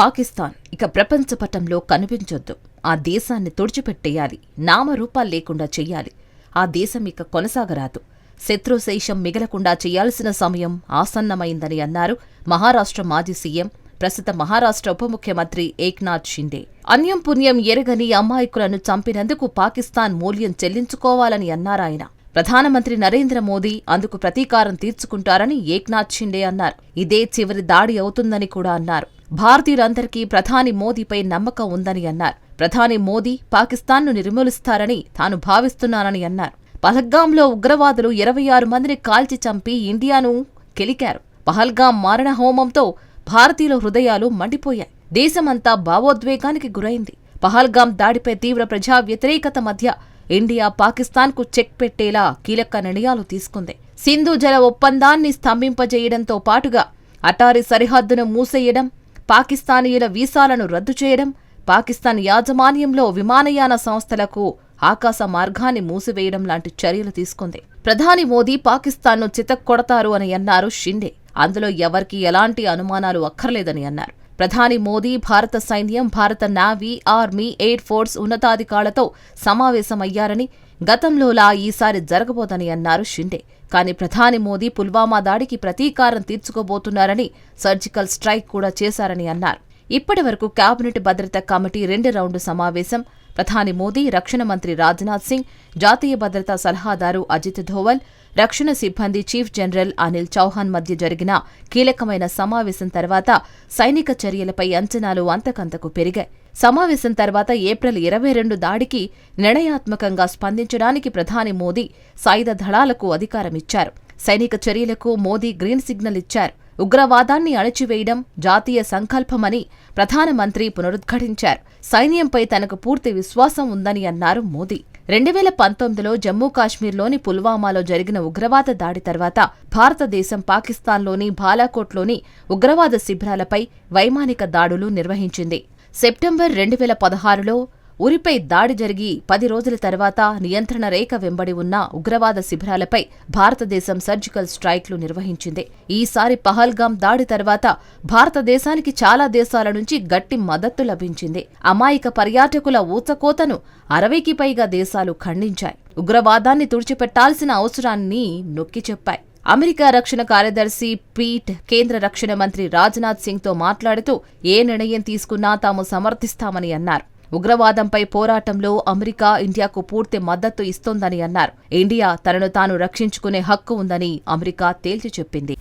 పాకిస్తాన్ ఇక ప్రపంచ పటంలో కనిపించొద్దు. ఆ దేశాన్ని తుడిచిపెట్టేయాలి, నామరూపాలు లేకుండా చెయ్యాలి. ఆ దేశం ఇక కొనసాగరాదు. శత్రుశేషం మిగలకుండా చేయాల్సిన సమయం ఆసన్నమైందని అన్నారు మహారాష్ట్ర మాజీ సీఎం, ప్రస్తుత మహారాష్ట్ర ఉప ముఖ్యమంత్రి ఏక్నాథ్ షిండే. అన్యం పుణ్యం ఎరగని అమాయకులను చంపినందుకు పాకిస్తాన్ మూల్యం చెల్లించుకోవాలని అన్నారాయన. ప్రధానమంత్రి నరేంద్ర మోదీ అందుకు ప్రతీకారం తీర్చుకుంటారని ఏక్నాథ్ షిండే అన్నారు. ఇదే చివరి దాడి అవుతుందని కూడా అన్నారు. భారతీయులందరికీ ప్రధాని మోదీపై నమ్మకం ఉందని అన్నారు. ప్రధాని మోదీ పాకిస్తాన్ను నిర్మూలిస్తారని తాను భావిస్తున్నానని అన్నారు. పహల్గాంలో ఉగ్రవాదులు 26 మందిని కాల్చి చంపి ఇండియాను కెలికారు. పహల్గాం మారణ హోమంతో భారతీయుల హృదయాలు మండిపోయాయి. దేశమంతా భావోద్వేగానికి గురైంది. పహల్గాం దాడిపై తీవ్ర ప్రజా వ్యతిరేకత మధ్య ఇండియా పాకిస్తాన్కు చెక్ పెట్టేలా కీలక నిర్ణయాలు తీసుకుంది. సింధు జల ఒప్పందాన్ని స్తంభింపజేయడంతో పాటుగా అటారీ సరిహద్దును మూసేయడం, పాకిస్తానీయుల వీసాలను రద్దు చేయడం, పాకిస్తాన్ యాజమాన్యంలో విమానయాన సంస్థలకు ఆకాశ మార్గాన్ని మూసివేయడం లాంటి చర్యలు తీసుకుంది. ప్రధాని మోదీ పాకిస్తాన్ను చితక్కొడతారు అని అన్నారు షిండే. అందులో ఎవరికీ ఎలాంటి అనుమానాలు అక్కర్లేదని అన్నారు. ప్రధాని మోదీ భారత సైన్యం, భారత నేవీ, ఆర్మీ, ఎయిర్ ఫోర్స్ ఉన్నతాధికారులతో సమావేశమయ్యారని, గతంలోలా ఈసారి జరగబోదని అన్నారు షిండే. కానీ ప్రధాని మోదీ పుల్వామా దాడికి ప్రతీకారం తీర్చుకోబోతున్నారని, సర్జికల్ స్ట్రైక్ కూడా చేశారని అన్నారు. ఇప్పటి వరకు కేబినెట్ భద్రతా కమిటీ 2 రౌండ్ల సమావేశం. ప్రధాని మోదీ, రక్షణ మంత్రి రాజ్నాథ్ సింగ్, జాతీయ భద్రతా సలహాదారు అజిత్ ధోవల్, రక్షణ సిబ్బంది చీఫ్ జనరల్ అనిల్ చౌహాన్ మధ్య జరిగిన కీలకమైన సమావేశం తర్వాత సైనిక చర్యలపై అంచనాలు అంతకంతకు పెరిగాయి. సమావేశం తర్వాత ఏప్రిల్ 22 దాడికి నిర్ణయాత్మకంగా స్పందించడానికి ప్రధాని మోదీ సాయుధ దళాలకు అధికారమిచ్చారు. సైనిక చర్యలకు మోదీ గ్రీన్ సిగ్నల్ ఇచ్చారు. ఉగ్రవాదాన్ని అణచివేయడం జాతీయ సంకల్పమని ప్రధానమంత్రి పునరుద్ఘాటించారు. సైన్యంపై తనకు పూర్తి విశ్వాసం ఉందని అన్నారు మోదీ. 2019లో జమ్మూ కాశ్మీర్లోని పుల్వామాలో జరిగిన ఉగ్రవాద దాడి తర్వాత భారతదేశం పాకిస్తాన్లోని బాలాకోట్లోని ఉగ్రవాద శిబిరాలపై వైమానిక దాడులు నిర్వహించింది. సెప్టెంబర్ 2016లో ఉరిపై దాడి జరిగి 10 రోజుల తర్వాత నియంత్రణ రేఖ వెంబడి ఉన్న ఉగ్రవాద శిబిరాలపై భారతదేశం సర్జికల్ స్ట్రైక్లు నిర్వహించింది. ఈసారి పహల్గాం దాడి తర్వాత భారతదేశానికి చాలా దేశాల నుంచి గట్టి మద్దతు లభించింది. అమాయక పర్యాటకుల ఊచకోతను 60కి పైగా దేశాలు ఖండించాయి. ఉగ్రవాదాన్ని తుడిచిపెట్టాల్సిన అవసరాన్ని నొక్కి చెప్పాయి. అమెరికా రక్షణ కార్యదర్శి పీట్ కేంద్ర రక్షణ మంత్రి రాజ్నాథ్ సింగ్తో మాట్లాడుతూ ఏ నిర్ణయం తీసుకున్నా తాము సమర్థిస్తామని అన్నారు. ఉగ్రవాదంపై పోరాటంలో అమెరికా ఇండియాకు పూర్తి మద్దతు ఇస్తోందని అన్నారు. ఇండియా తనను తాను రక్షించుకునే హక్కు ఉందని అమెరికా తేల్చి చెప్పింది.